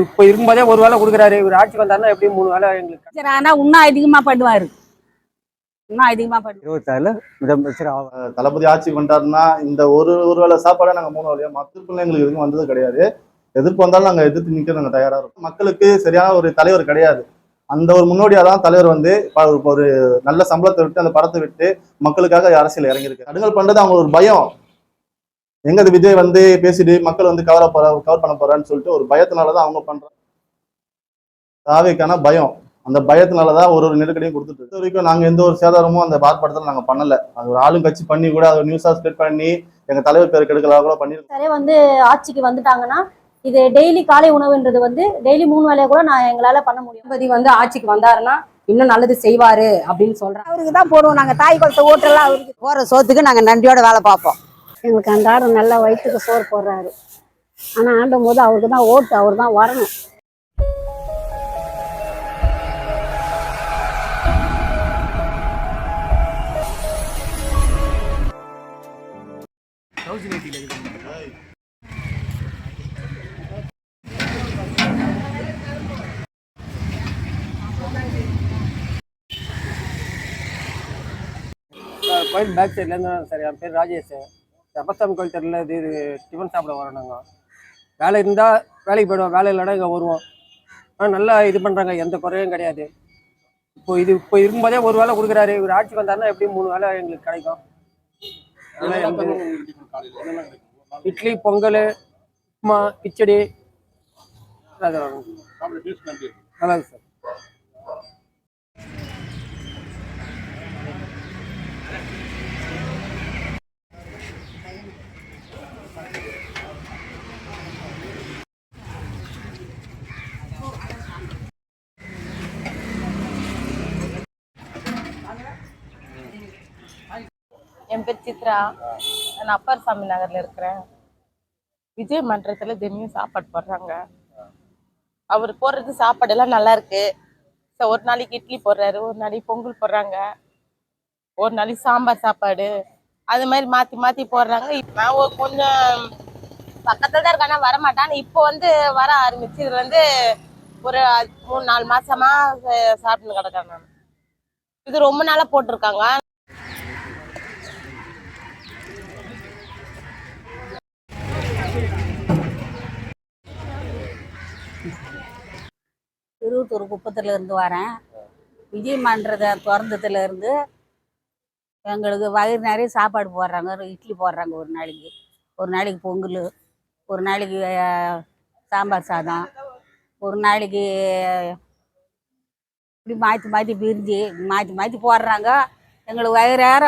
இப்போ இருக்கும்போதே ஒரு வேலை கொடுக்குறாரு. இவர் ஆட்சிக்கு வந்தாருன்னா எப்படியும் 3 வேலை எங்களுக்கு. சரி, ஆனா இன்னும் அதிகமா பண்ணுவாரு. இன்னும் அதிகமா பண்ணுவாரு. 26 முதலமைச்சர் தளபதி ஆட்சிக்கு வந்தாருன்னா இந்த ஒரு வேளை சாப்பாடை நாங்கள் 3 வேலையா மற்ற எங்களுக்கு எதுவும் வந்தது கிடையாது. எதிர்ப்பு வந்தாலும் நாங்கள் எதிர்த்து நிற்க நாங்கள் தயாராக இருக்கோம். மக்களுக்கு சரியான ஒரு தலைவர் கிடையாது. அந்த ஒரு முன்னோடியாக தான் தலைவர் வந்து ஒரு நல்ல சம்பளத்தை விட்டு அந்த படத்தை விட்டு மக்களுக்காக அரசியல் இறங்கியிருக்கு. தடுங்கல் பண்றது அவங்க ஒரு பயம். எங்க விஜய் வந்து பேசிட்டு மக்கள் வந்து கவர் பண்ண போறான்னு சொல்லிட்டு ஒரு பயத்தினாலதான் அவங்க பண்றாங்க. தாவேக்கான பயம். அந்த பயத்தினாலதான் ஒரு நெருக்கடியும் கொடுத்துட்டு இது வரைக்கும் நாங்க எந்த ஒரு சேதாரமும் அந்த பாற்படத்துல நாங்க பண்ணல. அது ஒரு ஆளுங்கட்சி பண்ணி கூட அதை நியூஸா ஸ்ப்ரெட் பண்ணி எங்க தலைவர் பேர் கெடுக்கலாம் கூட பண்ணிருக்கோம். சரி, வந்து ஆட்சிக்கு வந்துட்டாங்கன்னா இது டெய்லி காலை உணவுன்றது வந்து டெய்லி 3 வேலையை கூட நான் எங்களால பண்ண முடியும். தளபதி வந்து ஆட்சிக்கு வந்தாருன்னா இன்னும் நல்லது செய்வாரு அப்படின்னு சொல்றேன். அவருக்கு தான் போடுவோம். நாங்க தாய் குளத்தை ஓட்டெல்லாம் அவருக்கு போற சோத்துக்கு நாங்க நன்றியோட வேலை பார்ப்போம். எங்களுக்கு அன்றாடம் நல்ல வயிற்றுக்கு சோறு போடுறாரு. ஆனா ஆண்டும் போது அவருக்கு தான் ஓட்டு, அவர் தான் வரணும். கோயில் பேக் சைட்லேருந்து சார். என் பேர் ராஜேஷ். அப்பசாமி கோயில் தெருவில் இது டிஃபன் சாப்பிட வரோம். நாங்கள் வேலை இருந்தால் வேலைக்கு போயிடுவோம், வேலை இல்லைனா இங்கே வருவோம். ஆனால் நல்லா இது பண்ணுறாங்க, எந்த குறையும் கிடையாது. இப்போ இருக்கும்போதே ஒரு வேலை கொடுக்குறாரு. இவர் ஆட்சிக்கு வந்தாருன்னா எப்படியும் 3 வேலை எங்களுக்கு கிடைக்கும். இட்லி, பொங்கல், உப்புமா, கிச்சடி நல்லா இருக்கு சார். என் பேர் சித்ரா. நான் அப்பர் சாமி நகர்ல இருக்கிறேன். விஜய் மன்றத்துல தினையும் சாப்பாடு போடுறாங்க. அவர் போடுறது சாப்பாடெல்லாம் நல்லா இருக்கு. ஒரு நாளைக்கு இட்லி போடுறாரு, ஒரு நாளைக்கு பொங்கல் போடுறாங்க, ஒரு நாளைக்கு சாம்பார் சாப்பாடு, அது மாதிரி மாத்தி மாத்தி போடுறாங்க. நான் கொஞ்சம் பக்கத்துல தான் இருக்கேன், வரமாட்டான். இப்போ வந்து வர ஆரம்பிச்சு இதுல வந்து ஒரு 3-4 மாசமா சாப்பிட்டு கிடக்கேன் நான். இது ரொம்ப நாளா போட்டிருக்காங்க. திருவத்தூர் குப்பத்துல இருந்து வரேன். விஜய் மன்றத்தை திறந்ததுல இருந்து எங்களுக்கு வயிறு நிறைய சாப்பாடு போடுறாங்க. இட்லி போடுறாங்க, ஒரு நாளைக்கு பொங்கல், ஒரு நாளைக்கு சாம்பார் சாதம், ஒரு நாளைக்கு இப்படி மாற்றி மாற்றி பிரிஞ்சு மாற்றி போடுறாங்க. எங்களுக்கு வயிறேற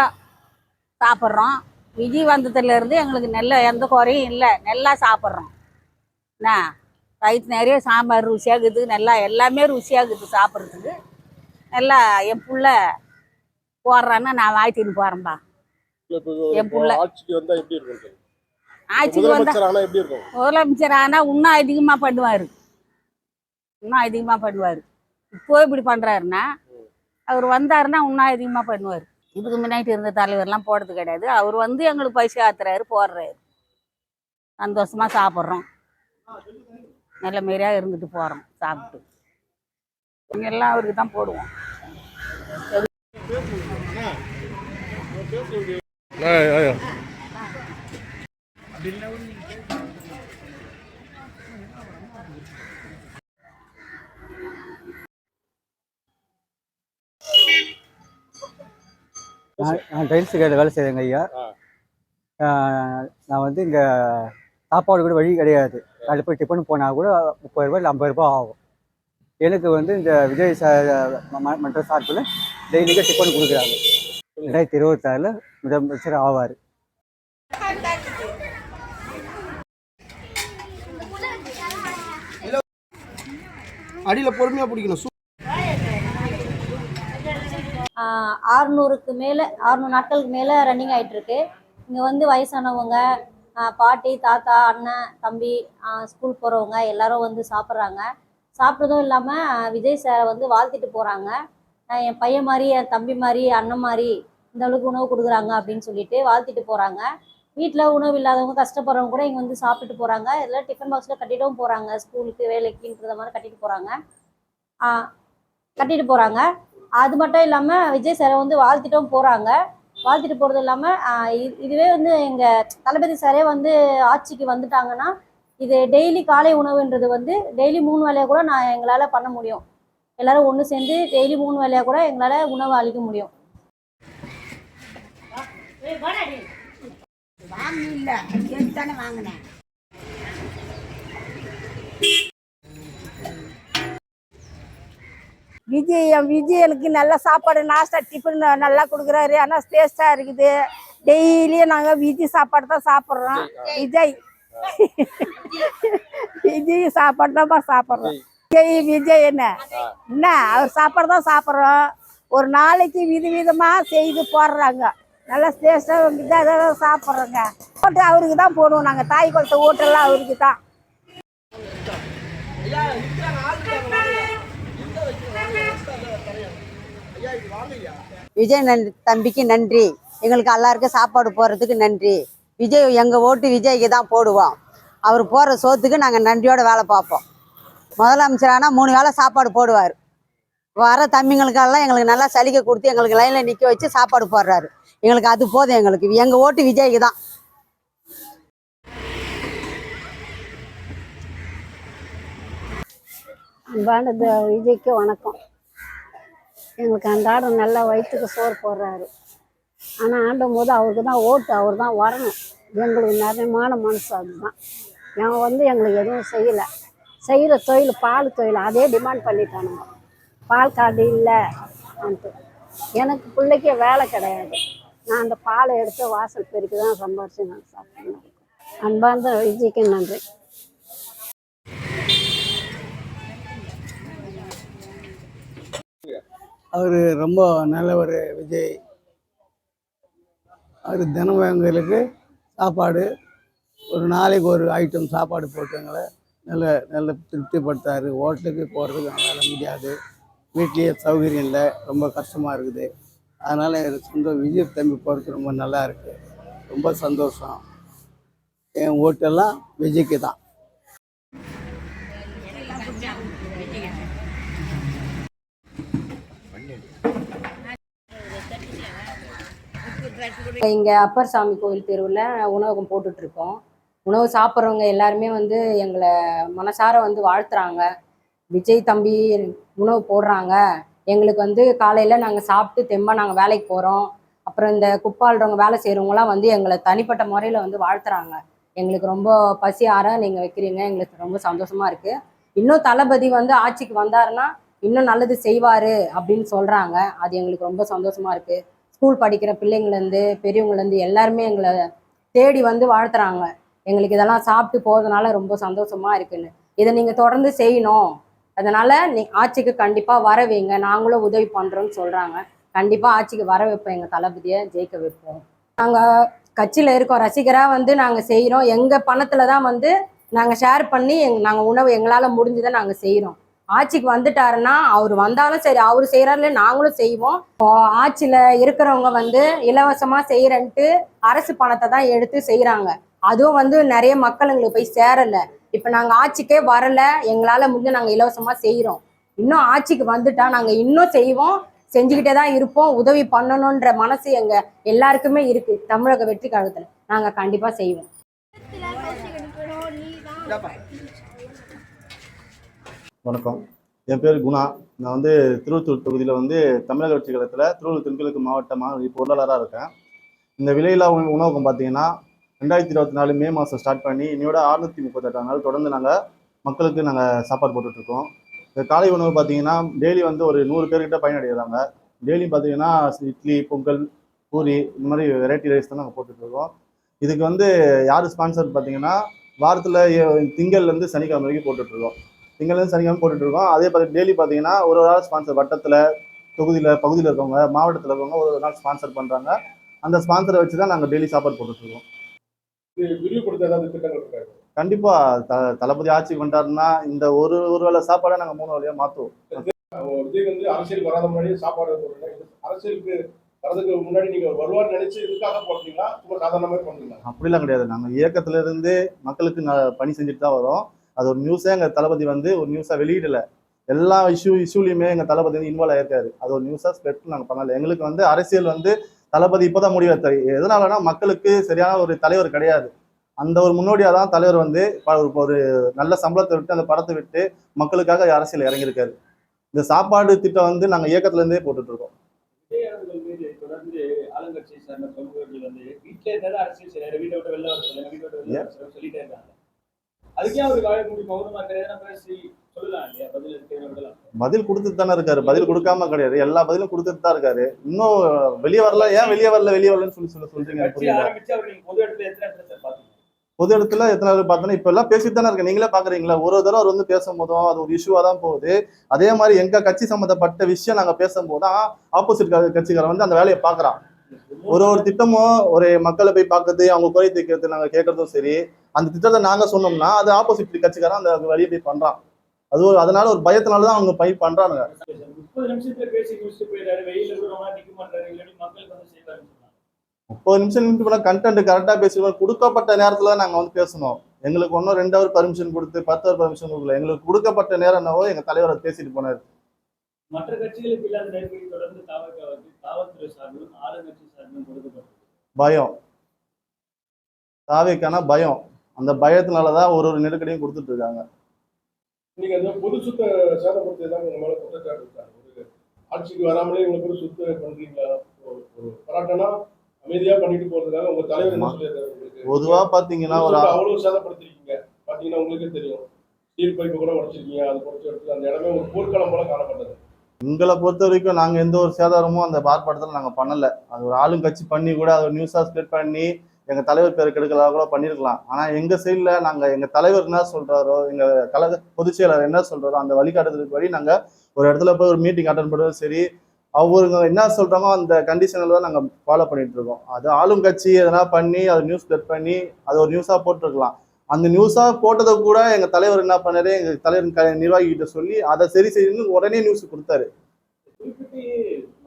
சாப்பிட்றோம். விஜய் வந்ததுலேருந்து எங்களுக்கு நல்ல எந்த குறையும் இல்லை, நல்லா சாப்பிட்றோம். என்ன வயிற்று நிறைய சாம்பார் ருசியாகுது, நல்லா எல்லாமே ருசியாகுது சாப்பிட்றதுக்கு. நல்லா என் புள்ள போடுறான்னு நான் வாழ்த்தின்னு போகிறேன்பா. என் புள்ள ஆட்சிக்கு வந்தால் முதலமைச்சர் ஆனால் இன்னும் அதிகமாக பண்ணுவார். இப்போ இப்படி பண்ணுறாருன்னா அவர் வந்தாருன்னா இன்னும் அதிகமாக பண்ணுவார். இதுக்கு முன்னாடி இருந்த தலைவர்லாம் போடுறது கிடையாது. அவர் வந்து எங்களுக்கு பைசா ஆத்துறாரு, போடுறாரு. சந்தோஷமாக சாப்பிட்றோம், நல்ல மாரியாக இருந்துட்டு போகிறோம் சாப்பிட்டு. எல்லாம் அவருக்கு தான் போடுவோம். நான் டைல்ஸ் கடையில் வேலை செய்கிறேங்க ஐயா. நான் வந்து இங்கே சாப்பாடு கூட வழி கிடையாது. அதில் போய் டிஃபன் போனால் கூட 30 ரூபா இல்லை 50 ரூபா ஆகும். எனக்கு வந்து இந்த விஜய் மன்ற சார்பில் டெய்லிக்கு டிஃபன் கொடுக்குறாங்க. 2026 முதலமைச்சர் ஆவார். அடியில் பொறுமையாக பிடிக்கணும். 600 நாட்களுக்கு மேலே ரன்னிங் ஆகிட்டு இருக்கு. இங்கே வந்து வயசானவங்க, பாட்டி, தாத்தா, அண்ணன், தம்பி, ஸ்கூல் போகிறவங்க எல்லாரும் வந்து சாப்பிட்றாங்க. சாப்பிட்றதும் இல்லாமல் விஜய் சாரை வந்து வாழ்த்திட்டு போகிறாங்க. என் பையன் மாதிரி, என் தம்பி மாதிரி, அண்ணன் மாதிரி இந்த அளவுக்கு உணவு கொடுக்குறாங்க அப்படின்னு சொல்லிட்டு வாழ்த்திட்டு போகிறாங்க. வீட்டில் உணவு இல்லாதவங்க கஷ்டப்படுறவங்க கூட இங்கே வந்து சாப்பிட்டுட்டு போகிறாங்க. எல்லாம் டிஃபன் பாக்ஸில் கட்டிட்டும் போகிறாங்க, ஸ்கூலுக்கு வேலைக்குன்ற மாதிரி கட்டிட்டு போகிறாங்க. கட்டிட்டு போகிறாங்க. அது மட்டும் இல்லாமல் விஜய் சாரை வந்து வாழ்த்திட்டும் போகிறாங்க. வாழ்த்திட்டு போகிறது இல்லாமல் இதுவே வந்து எங்கள் தளபதி சாரே வந்து ஆட்சிக்கு வந்துட்டாங்கன்னா இது டெய்லி காலை உணவுன்றது வந்து டெய்லி 3 வேளையாக கூட எங்களால் பண்ண முடியும். எல்லாரும் ஒன்று சேர்ந்து டெய்லி 3 வேளையாக கூட எங்களால் உணவு அளிக்க முடியும். விஜய் எனக்கு நல்ல சாப்பாடு நாஸ்டா டிஃபன் நல்லா கொடுக்குறாரு. ஆனால் டேஸ்டாக இருக்குது. டெய்லியும் நாங்கள் விஜய் சாப்பாடு தான் சாப்பிட்றோம். விஜய் சாப்பாடு தான் சாப்பிட்றோம். விஜய் என்ன அவர் சாப்பாடு தான் சாப்பிட்றோம். ஒரு நாளைக்கு விதமாக செய்து போடுறாங்க. நல்லா டேஸ்டாக இதாக சாப்பிட்றோங்க. ஓட்டு அவருக்கு தான் போடுவோம். நாங்கள் தாய் குளத்தை ஓட்டெல்லாம் அவருக்கு தான். விஜய் தம்பிக்கு நன்றி. எங்களுக்கு எல்லாருக்கும் சாப்பாடு போடுறதுக்கு நன்றி. விஜய் எங்கள் ஓட்டு விஜய்க்கு தான் போடுவோம். அவர் போடுற சோத்துக்கு நாங்கள் நன்றியோட வேலை பார்ப்போம். முதலமைச்சரானா 3 வேளை சாப்பாடு போடுவார். வர தம்பிங்களுக்கெல்லாம் எங்களுக்கு நல்லா சலுகை கொடுத்து எங்களுக்கு லைனில் நிற்க வச்சு சாப்பாடு போடுறாரு. எங்களுக்கு அது போதும். எங்கள் ஓட்டு விஜய்க்கு தான். அன்பானது விஜய்க்கு வணக்கம். எங்களுக்கு அன்றாடம் நல்லா வயிற்றுக்கு சோறு போடுறாரு. ஆனால் ஆண்டும் போது அவருக்கு தான் ஓட்டு, அவர் தான் வரணும். எங்களுக்கு நிறையமான மனசு அதுதான். நாங்கள் வந்து எங்களுக்கு எதுவும் செய்யலை. செய்கிற தொழில் பால் தொழில் அதே டிமாண்ட் பண்ணிட்டானுங்க. பால் கார்டு இல்லை அன்ட்டு. எனக்கு பிள்ளைக்கே வேலை கிடையாது. நான் அந்த பாலை எடுத்து வாசல் பெருக்கி தான் சம்பாரிச்சு நான் சாப்பிட்றேன். அன்பார்ந்த விஜய்க்கு நன்றி. அவர் ரொம்ப நல்லவர் விஜய். அவர் தினமும் எங்களுக்கு சாப்பாடு ஒரு நாளைக்கு ஒரு ஐட்டம் சாப்பாடு போட்டு எங்களை நல்ல திருப்திப்படுத்தார். ஹோட்டலுக்கு போகிறதுக்கு நம்மளால் முடியாது. வீட்லேயே சௌகரியம் இல்லை, ரொம்ப கஷ்டமாக இருக்குது. அதனால் எனக்கு விஜய் தம்பி போகிறது ரொம்ப நல்லா இருக்குது. ரொம்ப சந்தோஷம். என் ஓட்டெல்லாம் விஜய்க்கு தான். இங்கே அப்பர் சாமி கோயில் தெருவில் உணவகம் போட்டுட்ருக்கோம். உணவு சாப்பிட்றவங்க எல்லாருமே வந்து எங்களை மனசார வந்து வாழ்த்துறாங்க. விஜய் தம்பி உணவு போடுறாங்க. எங்களுக்கு வந்து காலையில் நாங்கள் சாப்பிட்டு தெம்பாக நாங்கள் வேலைக்கு போகிறோம். அப்புறம் இந்த குப்பாளுறவங்க வேலை செய்கிறவங்களாம் வந்து எங்களை தனிப்பட்ட முறையில் வந்து வாழ்த்துறாங்க. எங்களுக்கு ரொம்ப பசி ஆற நீங்கள் வைக்கிறீங்க. எங்களுக்கு ரொம்ப சந்தோஷமாக இருக்குது. இன்னும் தளபதி வந்து ஆட்சிக்கு வந்தாருன்னா இன்னும் நல்லது செய்வார் அப்படின்னு சொல்கிறாங்க. அது எங்களுக்கு ரொம்ப சந்தோஷமாக இருக்குது. ஸ்கூல் படிக்கிற பிள்ளைங்கள்லேருந்து பெரியவங்கலேருந்து எல்லாருமே எங்களை தேடி வந்து வாழ்த்துறாங்க. எங்களுக்கு இதெல்லாம் சாப்பிட்டு போகிறதுனால ரொம்ப சந்தோஷமாக இருக்குன்னு. இதை நீங்கள் தொடர்ந்து செய்யணும். அதனால் ஆட்சிக்கு கண்டிப்பாக வர வைங்க. நாங்களும் உதவி பண்ணுறோன்னு சொல்கிறாங்க. கண்டிப்பாக ஆட்சிக்கு வர வைப்போம். எங்கள் தளபதியை ஜெயிக்க வைப்போம். நாங்கள் கட்சியில் இருக்கோம். ரசிகராக வந்து நாங்கள் செய்கிறோம். எங்கள் பணத்தில் தான் வந்து நாங்கள் ஷேர் பண்ணி நாங்கள் உணவு எங்களால் முடிஞ்சதை நாங்கள் செய்கிறோம். ஆட்சிக்கு வந்துட்டாருன்னா அவர் வந்தாலும் சரி, அவர் செய்கிறாருல நாங்களும் செய்வோம். ஆட்சியில் இருக்கிறவங்க வந்து இலவசமாக செய்கிறன்ட்டு அரசு பணத்தை தான் எடுத்து செய்கிறாங்க. அதுவும் வந்து நிறைய மக்கள் எங்களுக்கு போய் சேரலை. இப்போ நாங்கள் ஆட்சிக்கே வரலை. எங்களால் முடிஞ்சு நாங்கள் இலவசமாக செய்கிறோம். இன்னும் ஆட்சிக்கு வந்துட்டா நாங்கள் இன்னும் செய்வோம். செஞ்சுக்கிட்டே தான் இருப்போம். உதவி பண்ணணுன்ற மனசு எங்கள் எல்லாருக்குமே இருக்குது. தமிழக வெற்றி கழகத்தில் நாங்கள் கண்டிப்பாக செய்வோம். வணக்கம். என் பேர் குணா. நான் வந்து திருவள்ளூர் தொகுதியில் வந்து தமிழக வெற்றி கழகத்தில் திருவள்ளூர் தென்கிழக்கு மாவட்டமாக பொருளாளராக இருக்கேன். இந்த விலையில்லா உணவகம் பார்த்தீங்கன்னா 2024 மே மாதம் ஸ்டார்ட் பண்ணி இன்னையோட 638 நாள் தொடர்ந்து நாங்கள் மக்களுக்கு சாப்பாடு போட்டுட்ருக்கோம். இந்த காலை உணவு பார்த்தீங்கன்னா டெய்லி வந்து ஒரு 100 பேர்கிட்ட பயனடைகிறாங்க. டெய்லி பார்த்தீங்கன்னா இட்லி, பொங்கல், பூரி இந்த மாதிரி வெரைட்டி ரைஸ் தான் நாங்கள் போட்டுட்ருக்கோம். இதுக்கு வந்து யார் ஸ்பான்சர் பார்த்தீங்கன்னா வாரத்தில் திங்கள்லேருந்து சனிக்கிழமை வரைக்கும் போட்டுட்ருக்கோம். திங்கள்லேருந்து சனிக்கிழமை போட்டுட்ருக்கோம். அதே பார்த்து டெய்லி பார்த்தீங்கன்னா ஒரு நாள் ஸ்பான்சர் வட்டத்தில் தொகுதியில் பகுதியில் இருக்கவங்க மாவட்டத்தில் இருக்கவங்க ஒரு நாள் ஸ்பான்சர் பண்ணுறாங்க. அந்த ஸ்பான்சரை வச்சு தான் நாங்கள் டெய்லி சாப்பாடு போட்டுட்ருக்கோம். கண்டிப்பாக தளபதி ஆட்சிக்கு வந்துட்டாருன்னா இந்த ஒரு வேளை சாப்பாடை நாங்கள் 3 வேளையாக மாற்றுவோம். விஜய் வந்து அரசியல் வராத முன்னாடியே சாப்பாடு அரசியலுக்கு வரதுக்கு முன்னாடி நீங்க வருவார்னு நினைச்சு இதுக்காக போட்டீங்களா சும்மா சாதாரணமாவே பண்ணுறீங்களா? அப்படிலாம் கிடையாது. நாங்கள் இயக்கத்துல இருந்து மக்களுக்கு பணி செஞ்சுட்டு தான் வரோம். அது ஒரு நியூஸே எங்கள் தளபதி வந்து ஒரு நியூஸாக வெளியிடல. எல்லா இஷ்யூலையுமே எங்கள் தளபதி வந்து இன்வால்வ் ஆயிருக்காரு. அது ஒரு நியூஸாக ஸ்ப்ரெட் நாங்கள் பண்ணல. எங்களுக்கு வந்து அரசியல் வந்து தளபதி இப்போதான் முடிவெடுத்தாரு. எதனாலனா மக்களுக்கு சரியான ஒரு தலைவர் கிடையாது. அந்த ஒரு முன்னோடியாக தான் தலைவர் வந்து ஒரு நல்ல சம்பளத்தை விட்டு அந்த படத்தை விட்டு மக்களுக்காக அரசியல் இறங்கியிருக்காரு. இந்த சாப்பாடு திட்டம் வந்து நாங்கள் இயக்கத்துல இருந்தே போட்டுட்டு இருக்கோம். விஜய் அவர்கள் மீது தொடர்ந்து ஆளுங்கட்சி சார்ந்த பிரமுகர்கள் வந்து வீட்டிலே இருந்தாலும் அரசியல் செய்யறாரு, வீட்டை விட்டு வெளில வர சொல்லுங்க, வீட்டை விட்டு வெளில வர சொல்லுங்க சொல்லிட்டே இருக்காங்க. அதுக்கே அவருக்கு வாழ முடியும் மௌனமா இருக்கிறதா பேசி சொல்லலாம் இல்லையா? பதில் இருக்கு, பதில் கொடுத்துட்டு தானே இருக்காரு. பதில் கொடுக்காம கிடையாது. எல்லா பதிலும் கொடுத்துட்டு தான் இருக்காரு. இன்னும் வெளியே வரல. ஏன் வெளியே வரலன்னு சொல்றீங்க? கட்சி ஆரம்பிச்சு அவர் நீங்க பொது இடத்துல எத்தனை இடத்துல சார் பாத்தீங்க? பொது இடத்துல எத்தனை பேர் பார்த்தோன்னா இப்ப எல்லாம் பேசிட்டு தானே இருக்கு. நீங்களே பாக்குறீங்களா? ஒரு தடவை அவர் வந்து பேசும்போதும் அது ஒரு இஷ்யூவா தான் போகுது. அதே மாதிரி எங்க கட்சி சம்பந்தப்பட்ட விஷயம் நாங்க பேசும்போதுதான் ஆப்போசிட் கட்சிக்காரன் வந்து அந்த வேலையை பாக்குறான். ஒரு திட்டமும் ஒரு மக்களை போய் பார்க்கறது, அவங்க குறை தீர்க்கிறது நாங்க கேட்கறதும் சரி, அந்த திட்டத்தை நாங்க சொன்னோம்னா அது ஆப்போசிட் கட்சிக்காரன் அந்த வழியை போய் பண்றான். அதனால ஒரு பயத்தினாலதான் அவங்க போய் பண்றாங்க. 30 நிமிஷத்துல பேசி முடிச்சுட்டு போயிடாரு, வெயில கூட ரொம்ப நிக்க மாட்டாரு, இல்லாட்டி மக்களுக்கு வந்து செய்வாரு. 30 நிமிஷம் நின்று போனா கண்டென்ட் கரெக்டா பேசுவோம். கொடுக்கப்பட்ட நேரத்துல நாங்க வந்து பேசணும். எங்களுக்கு ஒன்றும் 2 ஹவர் பர்மிஷன் கொடுத்து 10 ஹவர் பர்மிஷன் கொடுக்கல. எங்களுக்கு கொடுக்கப்பட்ட நேரம் என்னவோ எங்க தலைவர் பேசிட்டு போனாரு. மற்ற கட்சிகளுக்கு இல்லாத நெருக்கடி தொடர்ந்து காவல்துறை சார்பிலும் ஆளுங்கட்சி சார்பிலும் கொடுக்கப்பட்டது. பயம், தாவேக்கான பயம். அந்த பயத்தினாலதான் ஒரு நெருக்கடியும் கொடுத்துட்டு இருக்காங்க. நீங்க அந்த பொது சொத்தை சேதப்படுத்தி தான் உங்க மேல குற்றச்சாட்டு இருக்காங்க. ஒரு ஆட்சிக்கு வராமலே இவங்க ஒரு சொத்து பண்றீங்களா? ஒரு பராட்டனா அமைதியா பண்ணிட்டு போறதுக்காக உங்க தலைவர் என்ன சொல்லியிருக்காரு? பொதுவா பாத்தீங்கன்னா அவ்வளவு சேதப்படுத்திருக்கீங்க. பாத்தீங்கன்னா உங்களுக்கே தெரியும். ஸ்டீல் பைப்பு கூட உடைச்சிருக்கீங்க. அது பொறுத்த எடுத்து அந்த இடமே ஒரு போர்க்களம் போல காணப்பட்டது. எங்களை பொறுத்த வரைக்கும் நாங்க எந்த ஒரு சேதாரமும் அந்த ஆர்ப்பாட்டத்தில் நாங்க பண்ணல. அது ஒரு ஆளுங்கட்சி பண்ணி கூட அதை நியூஸா ஸ்ப்ரெட் பண்ணி எங்க தலைவர் பேர் கெடுக்கலாம் கூட பண்ணிருக்கலாம். ஆனா எங்க சைட்ல நாங்க எங்க தலைவர் என்ன சொல்றாரோ, எங்க கழக பொதுச் செயலாளர் என்ன சொல்றாரோ அந்த வழிகாட்டுதலுக்கு படி நாங்க ஒரு இடத்துல போய் ஒரு மீட்டிங் அட்டன் பண்ணுறது சரி, அவங்க என்ன சொல்றாங்களோ அந்த கண்டிஷனில் தான் நாங்க ஃபாலோ பண்ணிட்டு இருக்கோம். அது ஆளும் கட்சி எதனா பண்ணி அதை நியூஸ் ஸ்ப்ரெட் பண்ணி அது ஒரு நியூஸா போட்டிருக்கலாம். அந்த நியூஸா போட்டதை கூட எங்க தலைவர் என்ன பண்ணாரு, எங்க தலைவர் நிர்வாகி கிட்ட சொல்லி அதை சரி செய்யணும்னு உடனே நியூஸ் கொடுத்தாரு. குறிப்பிட்டு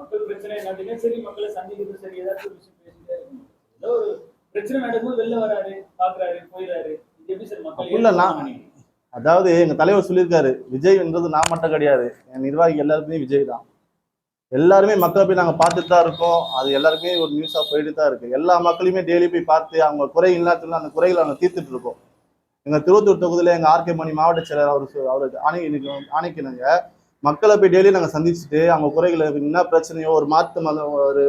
மக்கள் பிரச்சனை என்னன்னா சரி, மக்களை சந்திக்கிறது சரி, ஏதாச்சும் விஷயம் பேசிட்டே இருக்கணும். ஏதோ ஒரு பிரச்சனை நடக்கும்போது வெளில வராரு, பாக்குறாரு, போயிடாரு. இது எப்படி சார் மக்கள்? அதாவது எங்க தலைவர் சொல்லியிருக்காரு, விஜய்ன்றது நான் மட்டும் கிடையாது, என் நிர்வாகி எல்லாருக்குமே விஜய் தான். எல்லாருமே மக்களை போய் நாங்கள் பார்த்துட்டு தான் இருக்கோம். அது எல்லாருக்குமே ஒரு நியூஸாக போயிட்டு தான் இருக்கு. எல்லா மக்களையுமே டெய்லி போய் பார்த்து அவங்க குறை இல்லாத அந்த குறைகளை நாங்கள் தீர்த்துட்டு இருக்கோம். எங்கள் திருவத்தூர் தொகுதியில் எங்கள் ஆர்கே மணி மாவட்ட செயலர் அவருக்கு ஆணைக்கினங்க மக்களை போய் டெய்லி நாங்கள் சந்திச்சுட்டு அவங்க குறைகளை என்ன பிரச்சனையோ, ஒரு ஒரு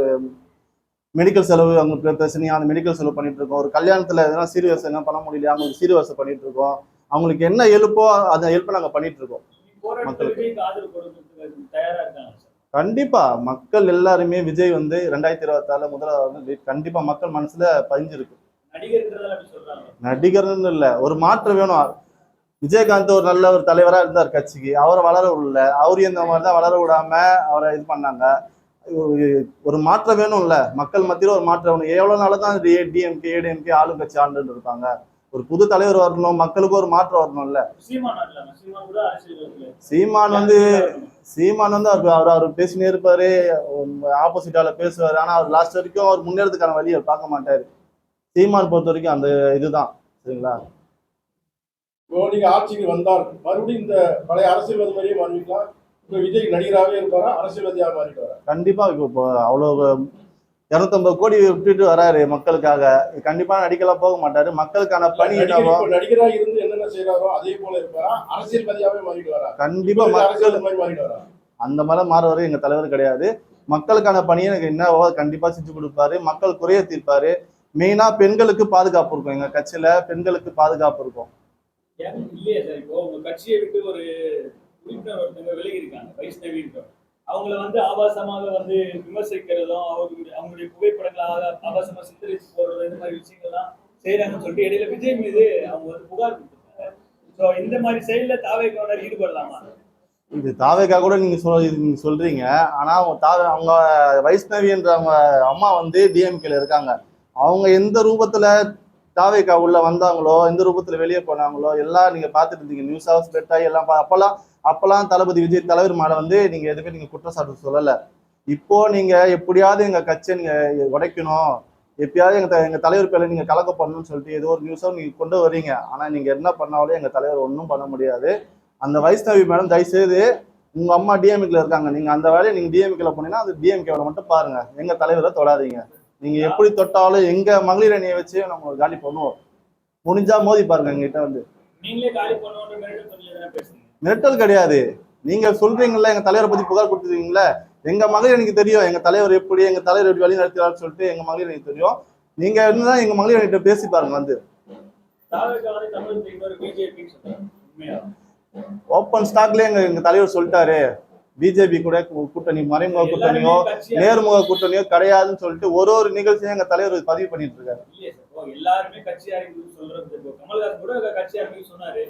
மெடிக்கல் செலவு அவங்க பிரச்சனையோ அந்த மெடிக்கல் செலவு பண்ணிட்டு இருக்கோம். ஒரு கல்யாணத்தில் எதனா சீர்வரிசை என்ன பண்ண முடியல, அவங்களுக்கு சீர்வரிசை பண்ணிட்டு இருக்கோம். அவங்களுக்கு என்ன ஹெல்ப்போ அந்த ஹெல்ப்பை நாங்கள் பண்ணிட்டு இருக்கோம். மக்களுக்கு கண்டிப்பா மக்கள் எல்லாருமே விஜய் வந்து 2026 முதல்ல கண்டிப்பா மக்கள் மனசுல பதிஞ்சிருக்கு. நடிகர்னு இல்ல, ஒரு மாற்றம் வேணும். விஜயகாந்த் ஒரு நல்ல ஒரு தலைவரா இருந்தார் கட்சிக்கு, அவரை வளர விடல. அவரு இந்த மாதிரிதான் வளர விடாம அவரை இது பண்ணாங்க. ஒரு மாற்றம் வேணும்ல, மக்கள் மத்தியில ஒரு மாற்றம் வேணும். எவ்வளவு நாளதான் டிஎம்கே ஏடிஎம்கே ஆளும் கட்சி ஆண்டு இருப்பாங்க. ஒரு புது தலைவர் வரணும், மக்களுக்கு ஒரு மாற்றம் வரணும்ல. சீமான் வந்து அவர் பேசினே இருப்பாரு, ஆப்போசிட்டால பேசுவாரு. ஆனா அவர் லாஸ்ட் வரைக்கும் அவர் முன்னேறதுக்கான வழியை பார்க்க மாட்டாரு. சீமான் பொறுத்த வரைக்கும் அந்த இதுதான். சரிங்களா? நீங்க ஆட்சிக்கு வந்தால் மறுபடியும் இந்த பழைய அரசியல்வாதி மாதிரியே மாறிக்கலாம். இப்ப விஜய் நடிகராகவே இருப்பாரா, அரசியல்வாதியாக மாறிடுவாரா? கண்டிப்பா. இப்போ அவ்வளவு 250 கோடி விட்டுட்டு வராரு மக்களுக்காக. கண்டிப்பா நடிக்கலாம் போக மாட்டாரு. மக்களுக்கான பணி நடிகராக இருந்து என்னென்ன செய்யறாரோ அதே போல இருப்பாரா, அரசியல்வாதியாவே மாறிடுவாரா? கண்டிப்பா மாறிடுவாரா? அந்த மாதிரி மாறுவாரு எங்க தலைவர் கிடையாது. மக்களுக்கான பணியை எனக்கு என்னவோ கண்டிப்பா செஞ்சு கொடுப்பாரு. மக்கள் குறைய தீர்ப்பாரு. மெயினா பெண்களுக்கு பாதுகாப்பு இருக்கும். எங்க கட்சியில பெண்களுக்கு பாதுகாப்பு இருக்கும். இல்லையா சார், இப்போ உங்க கட்சியை விட்டு ஒரு உறுப்பினர் ஒருத்தவங்க விலகி இருக்காங்க, வைஷ்ணவி இருக்காங்க. அவங்கள வந்து ஆபாசமாக வந்து விமர்சிக்கிறதும், அவங்களுடைய புகைப்படங்களாக ஆபாசமா சித்தரிச்சு போடுறது, இந்த மாதிரி விஷயங்கள்லாம் செய்யறாங்கன்னு சொல்லிட்டு இடையில விஜய் மீது அவங்க வந்து புகார் கொடுத்துருக்காங்க. ஸோ இந்த மாதிரி செயல்ல தாவேக்காவினர் ஈடுபடலாமா? இது தாவேக்கா கூட நீங்க சொல்றீங்க. ஆனா அவங்க வைஷ்ணவின்ற அவங்க அம்மா வந்து டிஎம்கேல இருக்காங்க. அவங்க எந்த ரூபத்துல தாவேக்கா உள்ள வந்தாங்களோ, எந்த ரூபத்துல வெளியே போனாங்களோ எல்லாம் நீங்க பாத்துட்டு இருந்தீங்க. நியூஸ் ஹவுஸ் பெட்டாய் எல்லாம் அப்பெல்லாம் தளபதி விஜய் தலைவர் மேல வந்து நீங்க எதுவுமே நீங்க குற்றச்சாட்டு சொல்லல. இப்போ நீங்க எப்படியாவது எங்க கட்சியை நீங்க உடைக்கணும், எப்பயாவது எங்க தலைவர் பேர்ல நீங்க கலக்க பண்ணணும்னு சொல்லிட்டு ஏதோ ஒரு நியூஸோ நீங்க கொண்டு வரீங்க. ஆனா நீங்க என்ன பண்ணாலும் எங்க தலைவர் ஒன்றும் பண்ண முடியாது. அந்த வைஷ்ணவி மேடம் தயவுசெய்து உங்க அம்மா டிஎம்கேல இருக்காங்க, நீங்க அந்த வேலையை நீங்க டிஎம்கேல போனீங்கன்னா அது டிஎம்கேல மட்டும் பாருங்க, எங்க தலைவரை தொடாதீங்க. நீங்க எப்படி தொட்டாலும் எங்க மகளிர் அணியை வச்சு நம்ம காலி பண்ணுவோம். முடிஞ்சா மோதி பாருங்க எங்கிட்ட வந்து. நீங்களே காலி பண்ணுவோன்ற மிரட்டல் தொனியில தானே பேசுறீங்க. மிரட்டல் கிடையாது. நீங்க சொல்றீங்கல்ல எங்க தலைவரை பத்தி புகார் கொடுத்துருக்கீங்களா, எங்க மகளிர் எனக்கு தெரியும் எங்க தலைவர் எப்படி வழி நடத்துறாருன்னு சொல்லிட்டு எங்க மகளிர் எனக்கு தெரியும். நீங்க என்னதான் எங்க மகளிர் அணிகிட்ட பேசி பாருங்க வந்து. ஓப்பன் ஸ்டாக்லயே எங்க தலைவர் சொல்லிட்டாரு, பிஜேபி கூட கூட்டணி மறைமுக கூட்டணியோ நேர்முக கூட்டணியோ கிடையாதுன்னு சொல்லிட்டு ஒரு நிகழ்ச்சியும் எங்க தலைவர் பதிவு பண்ணிட்டு இருக்காரு. எல்லாருமே கட்சி ஆரம்பிச்சு சொல்றது, கமல்ஹாசன் கூட கட்சி ஆரம்பிச்சு சொன்னாரு.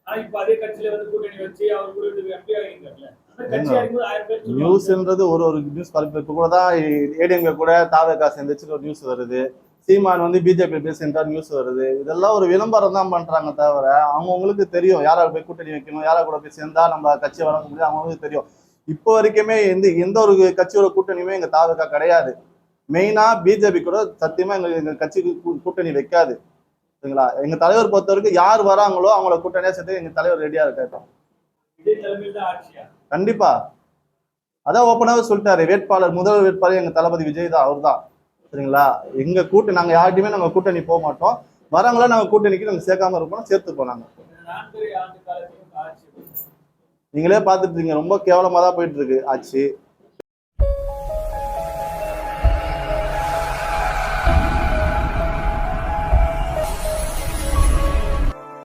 ஆனா இப்ப அதே கட்சியில வந்து கூட்டணி வச்சு அவர் கூட எம்பி ஆகிருக்காருல்ல. நியூஸ்ன்றது ஒரு நியூஸ் இப்ப கூட தான் ஏடிஎம்கே கூட தாவேகா சேர்ந்துச்சு ஒரு நியூஸ் வருது, சீமான் வந்து பிஜேபி பேசுகின்ற நியூஸ் வருது. இதெல்லாம் ஒரு விளம்பரம் தான் பண்றாங்க தவிர அவங்களுக்கு தெரியும் யாராவது போய் கூட்டணி வைக்கணும், யாரா கூட போய் சேர்ந்தா நம்ம கட்சி வளர்க்க முடியும், அவங்களுக்கு தெரியும். இப்போ வரைக்குமே எந்த ஒரு கட்சியோட கூட்டணியுமே எங்க தாவேகா கிடையாது. மெயினா பிஜேபி கூட சத்தியமா எங்க கட்சிக்கு கூட்டணி வைக்காது. சரிங்களா, எங்க தலைவர் பொறுத்த வரைக்கும் யார் வராங்களோ அவங்களோட கூட்டணியா சேர்த்து எங்க தலைவர் ரெடியா இருக்காரு. கண்டிப்பா அதான் ஓப்பனாவே சொல்லிட்டாரு, முதல் வேட்பாளர் எங்க தளபதி விஜய் தான், அவர் தான். சரிங்களா, எங்க கூட்டணி நாங்க யார்ட்டையுமே நாங்க கூட்டணி போக மாட்டோம். வரவங்களா நாங்க கூட்டணிக்கு நாங்க சேர்க்காம இருப்போம், சேர்த்து போனாங்க. நீங்களே பாத்துட்டு இருக்கீங்க, ரொம்ப கேவலமா தான் போயிட்டு இருக்கு ஆட்சி.